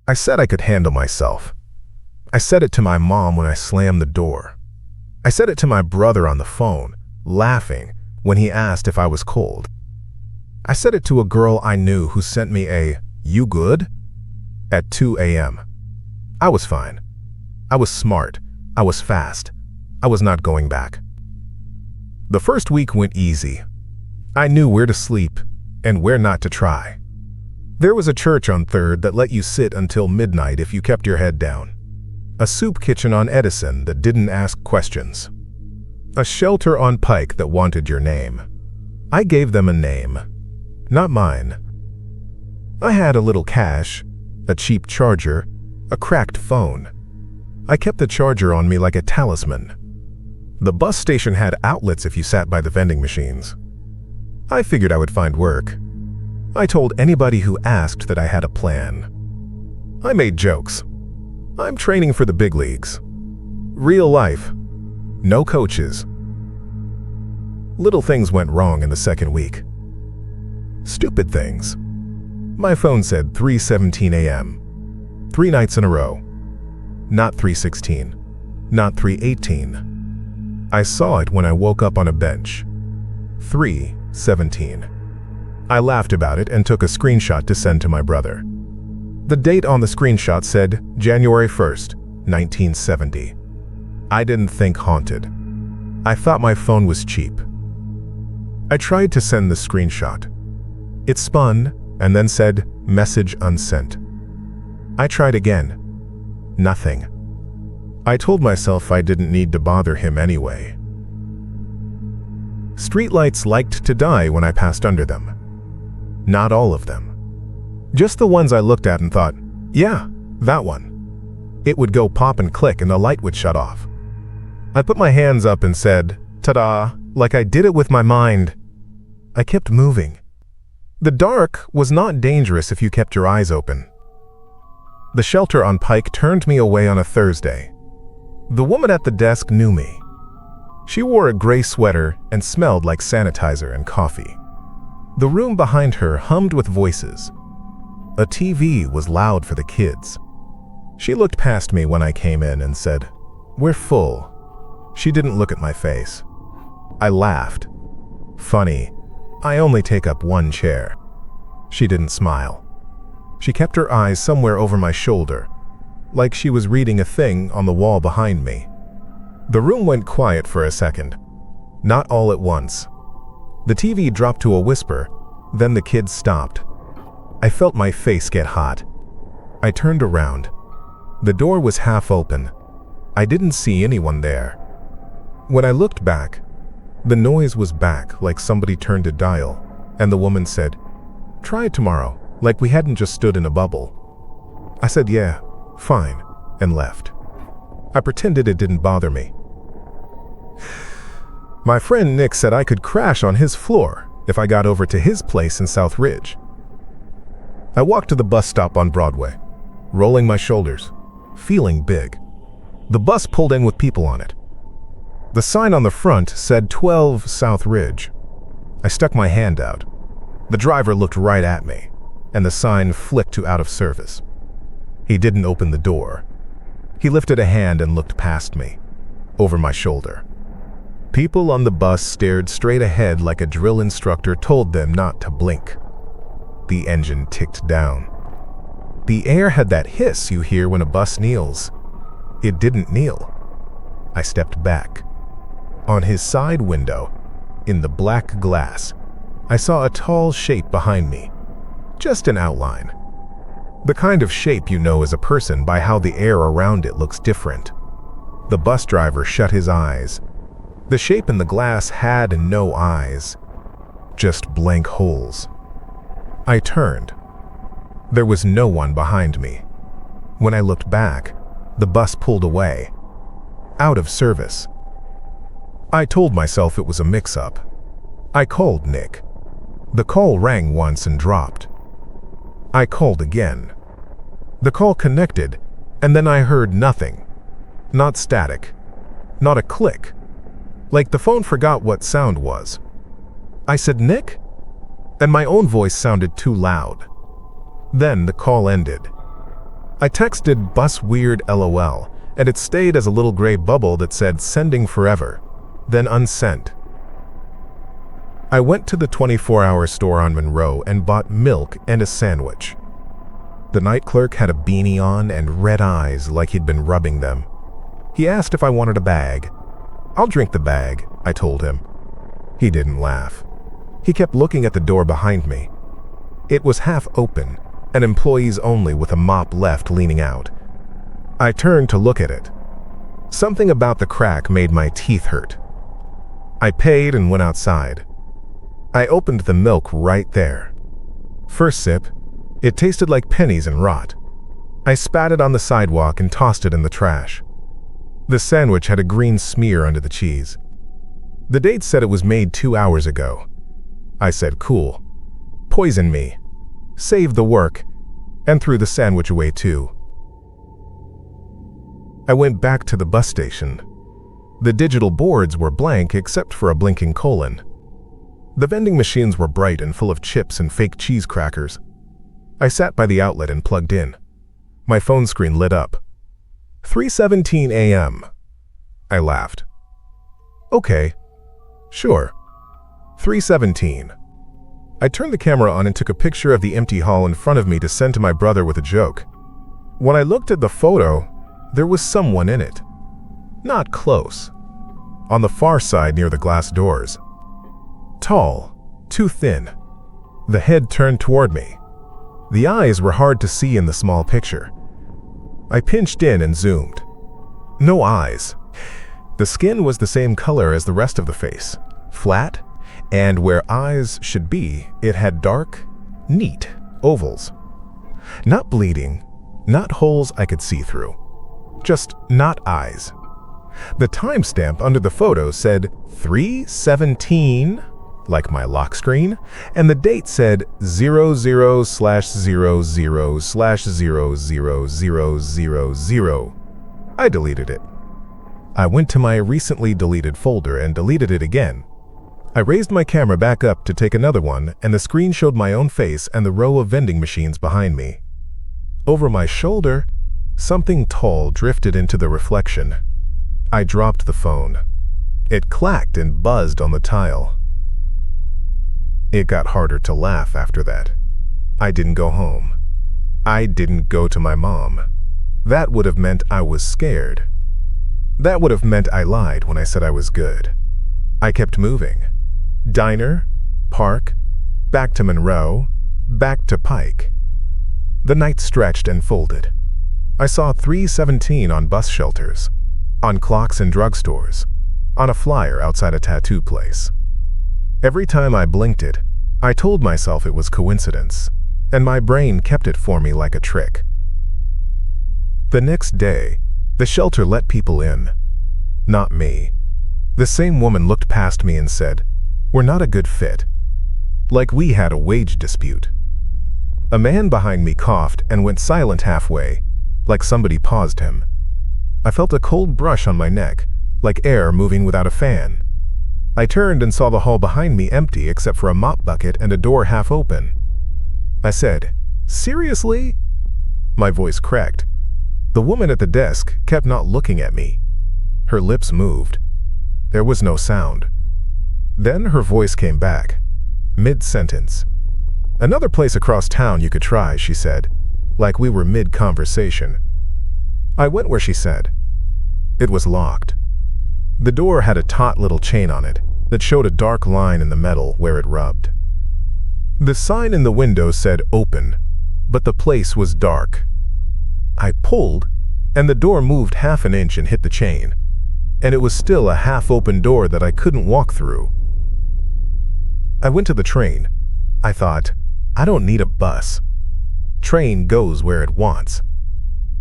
I said I could handle myself. I said it to my mom when I slammed the door. I said it to my brother on the phone, laughing when he asked if I was cold. I said it to a girl I knew who sent me a "You good?" at 2 a.m. I was fine. I was smart. I was fast. I was not going back. The first week went easy. I knew where to sleep and where not to try. There was a church on 3rd that let you sit until midnight if you kept your head down. A soup kitchen on Edison that didn't ask questions. A shelter on Pike that wanted your name. I gave them a name. Not mine. I had a little cash, a cheap charger, a cracked phone. I kept the charger on me like a talisman. The bus station had outlets if you sat by the vending machines. I figured I would find work. I told anybody who asked that I had a plan. I made jokes. I'm training for the big leagues. Real life. No coaches. Little things went wrong in the second week. Stupid things. My phone said 3:17 a.m. 3 nights in a row. Not 3:16. Not 3:18. I saw it when I woke up on a bench. 3:17. I laughed about it and took a screenshot to send to my brother. The date on the screenshot said January 1st, 1970. I didn't think haunted. I thought my phone was cheap. I tried to send the screenshot. It spun and then said message unsent. I tried again. Nothing. I told myself I didn't need to bother him anyway. Streetlights liked to die when I passed under them. Not all of them. Just the ones I looked at and thought, yeah, that one. It would go pop and click and the light would shut off. I put my hands up and said, ta-da, like I did it with my mind. I kept moving. The dark was not dangerous if you kept your eyes open. The shelter on Pike turned me away on a Thursday. The woman at the desk knew me. She wore a gray sweater and smelled like sanitizer and coffee. The room behind her hummed with voices. A TV was loud for the kids. She looked past me when I came in and said, "We're full." She didn't look at my face. I laughed. Funny, I only take up one chair. She didn't smile. She kept her eyes somewhere over my shoulder, like she was reading a thing on the wall behind me. The room went quiet for a second. Not all at once. The TV dropped to a whisper, then the kids stopped. I felt my face get hot. I turned around. The door was half open. I didn't see anyone there. When I looked back, the noise was back like somebody turned a dial, and the woman said, "Try it tomorrow," like we hadn't just stood in a bubble. I said, "Yeah, fine," and left. I pretended it didn't bother me. My friend Nick said I could crash on his floor if I got over to his place in South Ridge. I walked to the bus stop on Broadway, rolling my shoulders, feeling big. The bus pulled in with people on it. The sign on the front said 12 South Ridge. I stuck my hand out. The driver looked right at me, and the sign flicked to out of service. He didn't open the door. He lifted a hand and looked past me, over my shoulder. People on the bus stared straight ahead like a drill instructor told them not to blink. The engine ticked down. The air had that hiss you hear when a bus kneels. It didn't kneel. I stepped back. On his side window, in the black glass, I saw a tall shape behind me. Just an outline. The kind of shape you know as a person by how the air around it looks different. The bus driver shut his eyes. The shape in the glass had no eyes, just blank holes. I turned. There was no one behind me. When I looked back, the bus pulled away. Out of service. I told myself it was a mix-up. I called Nick. The call rang once and dropped. I called again. The call connected, and then I heard nothing. Not static. Not a click. Like the phone forgot what sound was. I said, "Nick?" And my own voice sounded too loud. Then the call ended. I texted bus weird LOL, and it stayed as a little gray bubble that said sending forever, then unsent. I went to the 24-hour store on Monroe and bought milk and a sandwich. The night clerk had a beanie on and red eyes like he'd been rubbing them. He asked if I wanted a bag. "I'll drink the bag," I told him. He didn't laugh. He kept looking at the door behind me. It was half open, and employees only with a mop left leaning out. I turned to look at it. Something about the crack made my teeth hurt. I paid and went outside. I opened the milk right there. First sip, it tasted like pennies and rot. I spat it on the sidewalk and tossed it in the trash. The sandwich had a green smear under the cheese. The date said it was made 2 hours ago. I said, "Cool. Poison me. Save the work," and threw the sandwich away too. I went back to the bus station. The digital boards were blank except for a blinking colon. The vending machines were bright and full of chips and fake cheese crackers. I sat by the outlet and plugged in. My phone screen lit up. 3:17 a.m. I laughed. "Okay. Sure. 3:17. I turned the camera on and took a picture of the empty hall in front of me to send to my brother with a joke. When I looked at the photo, there was someone in it. Not close. On the far side near the glass doors. Tall, too thin. The head turned toward me. The eyes were hard to see in the small picture. I pinched in and zoomed. No eyes. The skin was the same color as the rest of the face, flat, and where eyes should be, it had dark, neat ovals. Not bleeding, not holes I could see through. Just not eyes. The timestamp under the photo said 3:17, like my lock screen, and the date said 00/00/00000. I deleted it. I went to my recently deleted folder and deleted it again. I raised my camera back up to take another one, and the screen showed my own face and the row of vending machines behind me. Over my shoulder, something tall drifted into the reflection. I dropped the phone. It clacked and buzzed on the tile. It got harder to laugh after that. I didn't go home. I didn't go to my mom. That would have meant I was scared. That would have meant I lied when I said I was good. I kept moving. Diner, park, back to Monroe, back to Pike. The night stretched and folded. I saw 3:17 on bus shelters, on clocks in drugstores, on a flyer outside a tattoo place. Every time I blinked it, I told myself it was coincidence, and my brain kept it for me like a trick. The next day, the shelter let people in. Not me. The same woman looked past me and said, "We're not a good fit." Like we had a wage dispute. A man behind me coughed and went silent halfway, like somebody paused him. I felt a cold brush on my neck, like air moving without a fan. I turned and saw the hall behind me empty except for a mop bucket and a door half open. I said, "Seriously?" My voice cracked. The woman at the desk kept not looking at me. Her lips moved. There was no sound. Then her voice came back, mid-sentence. "Another place across town you could try," she said, like we were mid-conversation. I went where she said. It was locked. The door had a taut little chain on it that showed a dark line in the metal where it rubbed. The sign in the window said open, but the place was dark. I pulled, and the door moved half an inch and hit the chain, and it was still a half-open door that I couldn't walk through. I went to the train. I thought, I don't need a bus. Train goes where it wants.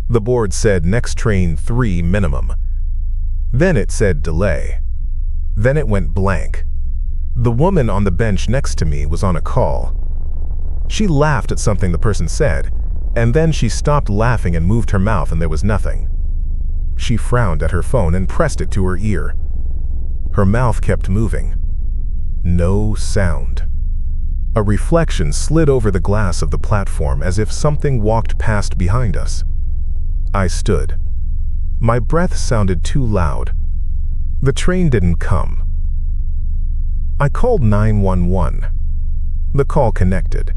The board said next train 3 minimum. Then it said delay. Then it went blank. The woman on the bench next to me was on a call. She laughed at something the person said, and then she stopped laughing and moved her mouth and there was nothing. She frowned at her phone and pressed it to her ear. Her mouth kept moving. No sound. A reflection slid over the glass of the platform as if something walked past behind us. I stood. My breath sounded too loud. The train didn't come. I called 911. The call connected.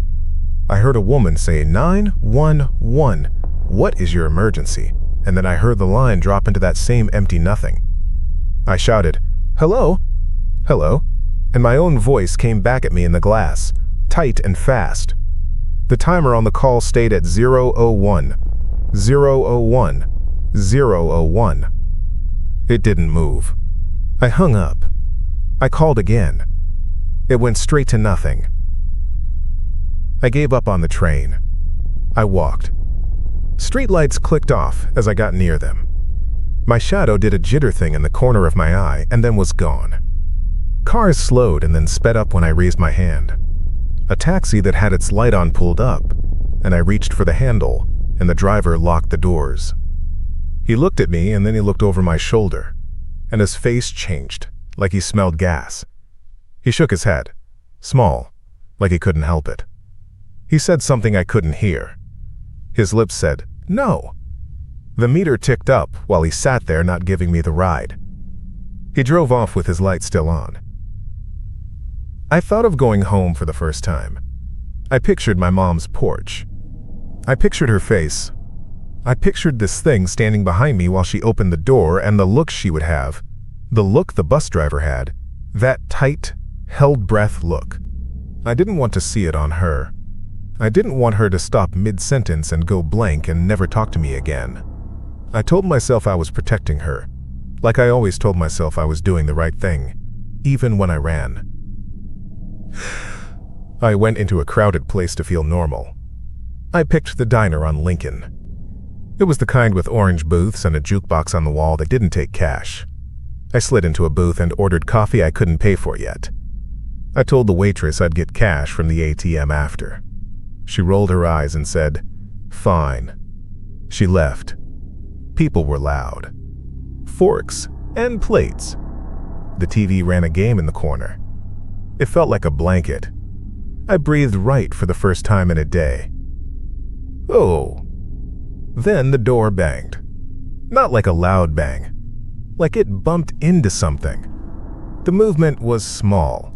I heard a woman say, 911, what is your emergency? And then I heard the line drop into that same empty nothing. I shouted, hello? Hello? And my own voice came back at me in the glass, tight and fast. The timer on the call stayed at 001, 001, 001. It didn't move. I hung up. I called again. It went straight to nothing. I gave up on the train. I walked. Streetlights clicked off as I got near them. My shadow did a jitter thing in the corner of my eye and then was gone. Cars slowed and then sped up when I raised my hand. A taxi that had its light on pulled up, and I reached for the handle, and the driver locked the doors. He looked at me and then he looked over my shoulder, and his face changed, like he smelled gas. He shook his head, small, like he couldn't help it. He said something I couldn't hear. His lips said, no. The meter ticked up while he sat there not giving me the ride. He drove off with his light still on. I thought of going home for the first time. I pictured my mom's porch. I pictured her face. I pictured this thing standing behind me while she opened the door and the look she would have, the look the bus driver had, that tight, held breath look. I didn't want to see it on her. I didn't want her to stop mid-sentence and go blank and never talk to me again. I told myself I was protecting her, like I always told myself I was doing the right thing, even when I ran. I went into a crowded place to feel normal. I picked the diner on Lincoln. It was the kind with orange booths and a jukebox on the wall that didn't take cash. I slid into a booth and ordered coffee I couldn't pay for yet. I told the waitress I'd get cash from the ATM after. She rolled her eyes and said, fine. She left. People were loud. Forks and plates. The TV ran a game in the corner. It felt like a blanket. I breathed right for the first time in a day. Oh. Then the door banged. Not like a loud bang. Like it bumped into something. The movement was small.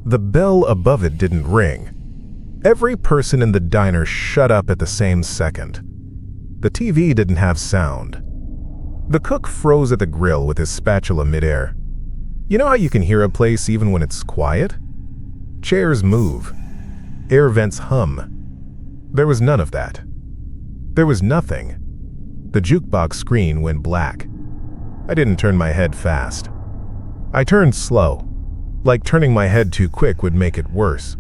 The bell above it didn't ring. Every person in the diner shut up at the same second. The TV didn't have sound. The cook froze at the grill with his spatula midair. You know how you can hear a place even when it's quiet? Chairs move. Air vents hum. There was none of that. There was nothing. The jukebox screen went black. I didn't turn my head fast. I turned slow, like turning my head too quick would make it worse.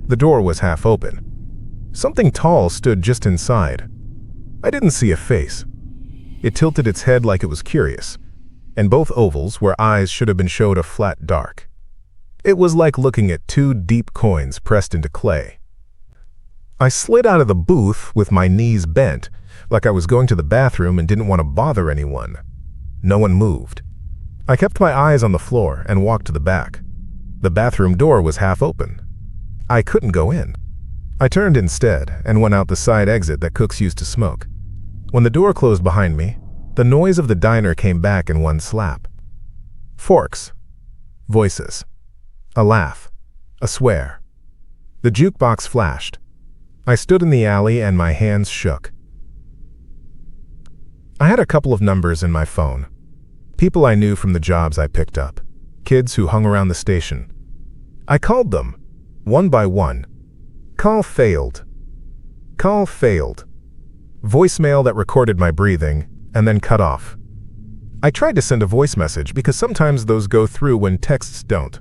The door was half open. Something tall stood just inside. I didn't see a face. It tilted its head like it was curious, and both ovals where eyes should have been showed a flat dark. It was like looking at two deep coins pressed into clay. I slid out of the booth with my knees bent, like I was going to the bathroom and didn't want to bother anyone. No one moved. I kept my eyes on the floor and walked to the back. The bathroom door was half open. I couldn't go in. I turned instead and went out the side exit that cooks used to smoke. When the door closed behind me, the noise of the diner came back in one slap. Forks. Voices. A laugh. A swear. The jukebox flashed. I stood in the alley and my hands shook. I had a couple of numbers in my phone. People I knew from the jobs I picked up. Kids who hung around the station. I called them, one by one. Call failed. Call failed. Voicemail that recorded my breathing and then cut off. I tried to send a voice message because sometimes those go through when texts don't.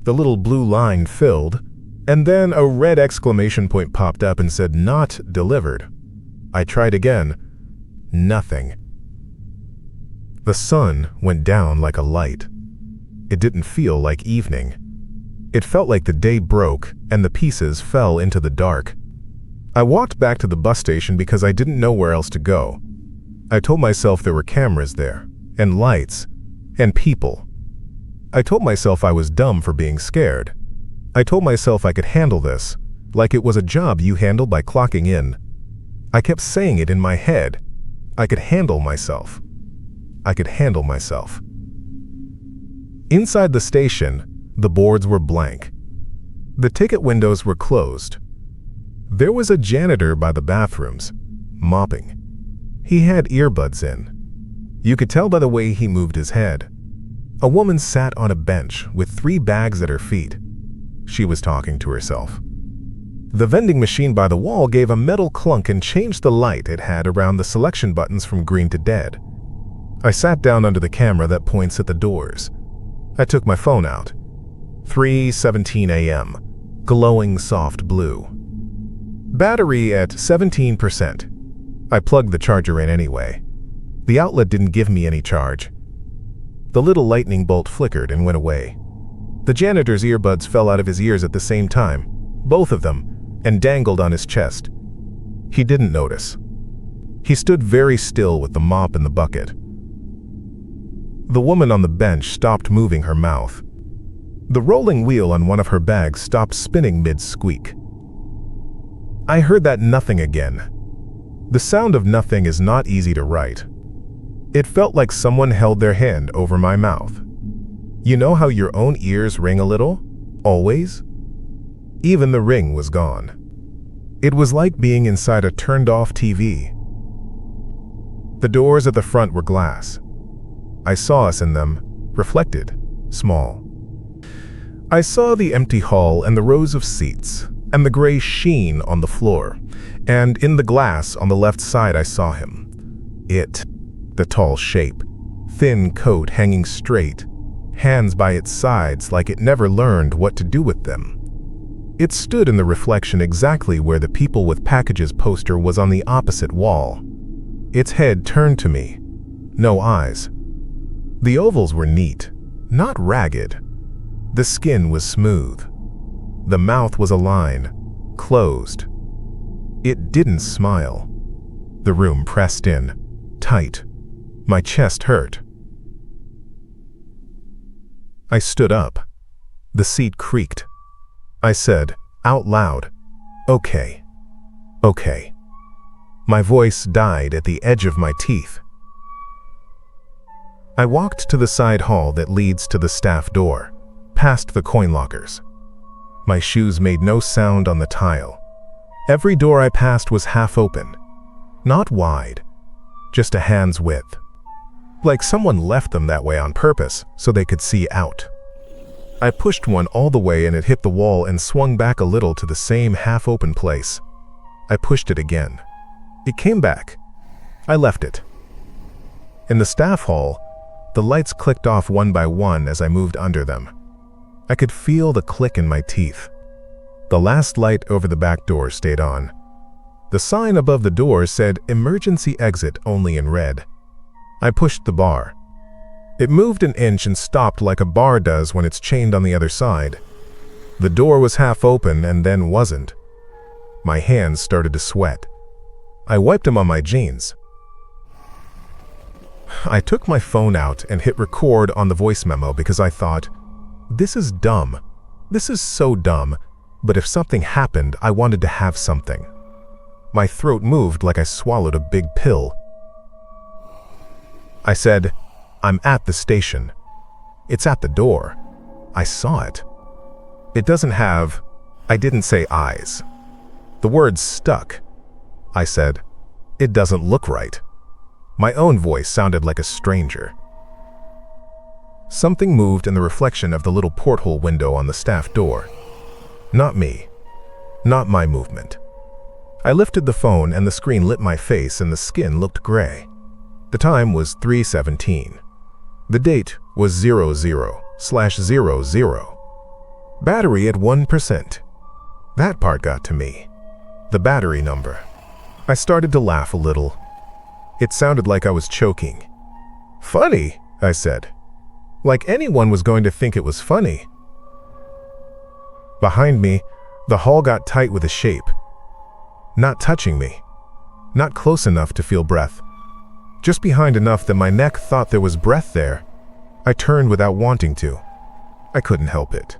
The little blue line filled, and then a red exclamation point popped up and said not delivered. I tried again. Nothing. The sun went down like a light. It didn't feel like evening. It felt like the day broke and the pieces fell into the dark. I walked back to the bus station because I didn't know where else to go. I told myself there were cameras there, and lights, and people. I told myself I was dumb for being scared. I told myself I could handle this, like it was a job you handle by clocking in. I kept saying it in my head, I could handle myself. I could handle myself. Inside the station, the boards were blank. The ticket windows were closed. There was a janitor by the bathrooms, mopping. He had earbuds in. You could tell by the way he moved his head. A woman sat on a bench with 3 bags at her feet. She was talking to herself. The vending machine by the wall gave a metal clunk and changed the light it had around the selection buttons from green to dead. I sat down under the camera that points at the doors. I took my phone out. 3:17 a.m. Glowing soft blue. Battery at 17%. I plugged the charger in anyway. The outlet didn't give me any charge. The little lightning bolt flickered and went away. The janitor's earbuds fell out of his ears at the same time, both of them, and dangled on his chest. He didn't notice. He stood very still with the mop in the bucket. The woman on the bench stopped moving her mouth. The rolling wheel on one of her bags stopped spinning mid-squeak. I heard that nothing again. The sound of nothing is not easy to write. It felt like someone held their hand over my mouth. You know how your own ears ring a little? Always? Even the ring was gone. It was like being inside a turned-off TV. The doors at the front were glass. I saw us in them, reflected, small. I saw the empty hall and the rows of seats, and the gray sheen on the floor, and in the glass on the left side I saw him. It, the tall shape, thin coat hanging straight, hands by its sides like it never learned what to do with them. It stood in the reflection exactly where the People with Packages poster was on the opposite wall. Its head turned to me. No eyes. The ovals were neat, not ragged. The skin was smooth. The mouth was a line, closed. It didn't smile. The room pressed in, tight. My chest hurt. I stood up. The seat creaked. I said, out loud, "Okay. Okay." My voice died at the edge of my teeth. I walked to the side hall that leads to the staff door, past the coin lockers. My shoes made no sound on the tile. Every door I passed was half open, not wide, just a hand's width. Like someone left them that way on purpose so they could see out. I pushed one all the way and it hit the wall and swung back a little to the same half-open place. I pushed it again. It came back. I left it. In the staff hall, the lights clicked off one by one as I moved under them. I could feel the click in my teeth. The last light over the back door stayed on. The sign above the door said emergency exit only in red. I pushed the bar. It moved an inch and stopped like a bar does when it's chained on the other side. The door was half open and then wasn't. My hands started to sweat. I wiped them on my jeans. I took my phone out and hit record on the voice memo because I thought, this is dumb. This is so dumb, but if something happened, I wanted to have something. My throat moved like I swallowed a big pill. I said, I'm at the station. It's at the door. I saw it. It doesn't have, I didn't say eyes. The words stuck. I said, it doesn't look right. My own voice sounded like a stranger. Something moved in the reflection of the little porthole window on the staff door. Not me. Not my movement. I lifted the phone and the screen lit my face and the skin looked gray. The time was 3:17. The date was 00/00. Battery at 1%. That part got to me. The battery number. I started to laugh a little. It sounded like I was choking. Funny, I said. Like anyone was going to think it was funny. Behind me, the hall got tight with a shape. Not touching me. Not close enough to feel breath. Just behind enough that my neck thought there was breath there. I turned without wanting to. I couldn't help it.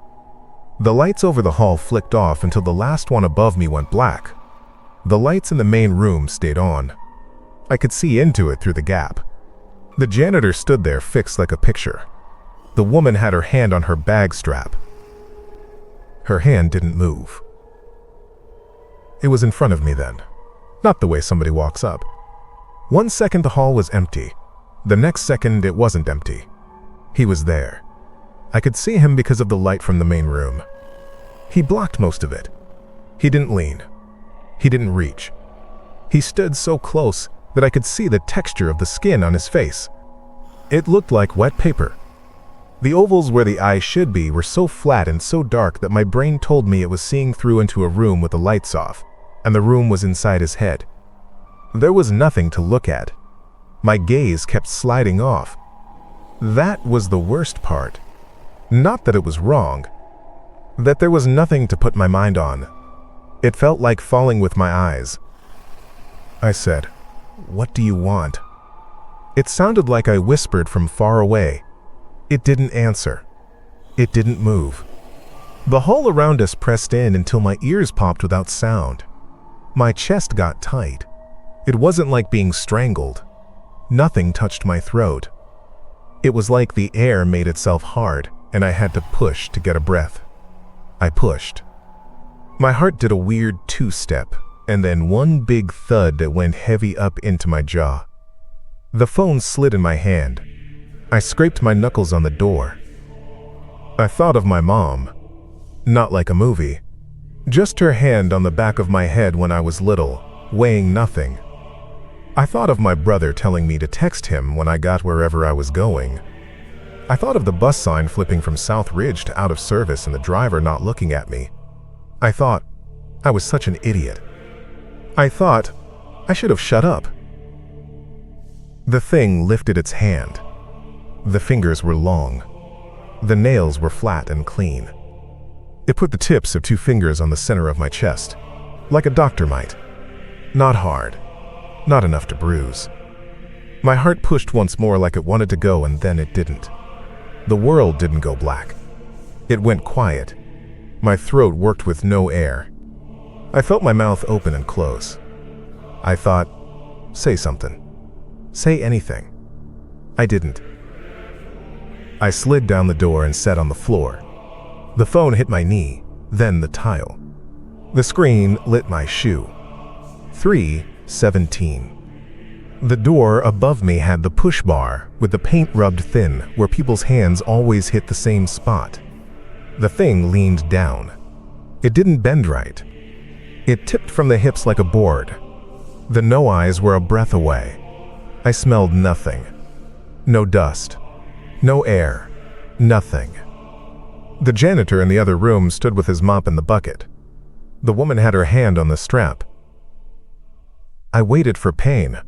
The lights over the hall flicked off until the last one above me went black. The lights in the main room stayed on. I could see into it through the gap. The janitor stood there fixed like a picture. The woman had her hand on her bag strap. Her hand didn't move. It was in front of me then, not the way somebody walks up. 1 second the hall was empty. The next second it wasn't empty. He was there. I could see him because of the light from the main room. He blocked most of it. He didn't lean. He didn't reach. He stood so close that I could see the texture of the skin on his face. It looked like wet paper. The ovals where the eyes should be were so flat and so dark that my brain told me it was seeing through into a room with the lights off, and the room was inside his head. There was nothing to look at. My gaze kept sliding off. That was the worst part. Not that it was wrong, that there was nothing to put my mind on. It felt like falling with my eyes. I said, "What do you want?" It sounded like I whispered from far away. It didn't answer. It didn't move. The hall around us pressed in until my ears popped without sound. My chest got tight. It wasn't like being strangled. Nothing touched my throat. It was like the air made itself hard, and I had to push to get a breath. I pushed. My heart did a weird two-step, and then one big thud that went heavy up into my jaw. The phone slid in my hand. I scraped my knuckles on the door. I thought of my mom. Not like a movie. Just her hand on the back of my head when I was little, weighing nothing. I thought of my brother telling me to text him when I got wherever I was going. I thought of the bus sign flipping from South Ridge to out of service and the driver not looking at me. I thought I was such an idiot. I thought I should have shut up. The thing lifted its hand. The fingers were long. The nails were flat and clean. It put the tips of 2 fingers on the center of my chest, like a doctor might. Not hard. Not enough to bruise. My heart pushed once more like it wanted to go, and then it didn't. The world didn't go black. It went quiet. My throat worked with no air. I felt my mouth open and close. I thought, say something. Say anything. I didn't. I slid down the door and sat on the floor. The phone hit my knee, then the tile. The screen lit my shoe. 3:17. The door above me had the push bar with the paint rubbed thin where people's hands always hit the same spot. The thing leaned down. It didn't bend right. It tipped from the hips like a board. The no eyes were a breath away. I smelled nothing. No dust. No air. Nothing. The janitor in the other room stood with his mop in the bucket. The woman had her hand on the strap. I waited for pain.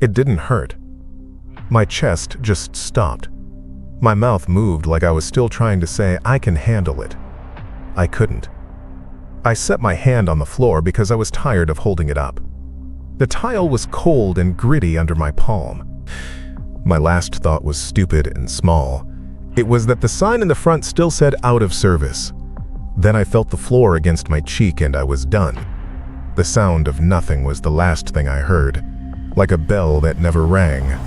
It didn't hurt. My chest just stopped. My mouth moved like I was still trying to say, I can handle it. I couldn't. I set my hand on the floor because I was tired of holding it up. The tile was cold and gritty under my palm. My last thought was stupid and small. It was that the sign in the front still said out of service. Then I felt the floor against my cheek and I was done. The sound of nothing was the last thing I heard, like a bell that never rang.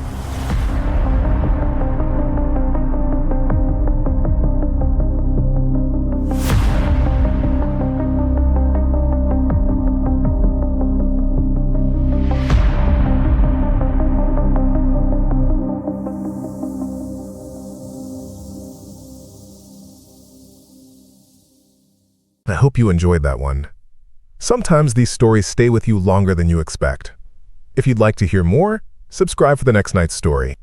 I hope you enjoyed that one. Sometimes these stories stay with you longer than you expect. If you'd like to hear more, subscribe for the next night's story.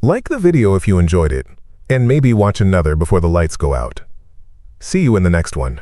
Like the video if you enjoyed it, and maybe watch another before the lights go out. See you in the next one.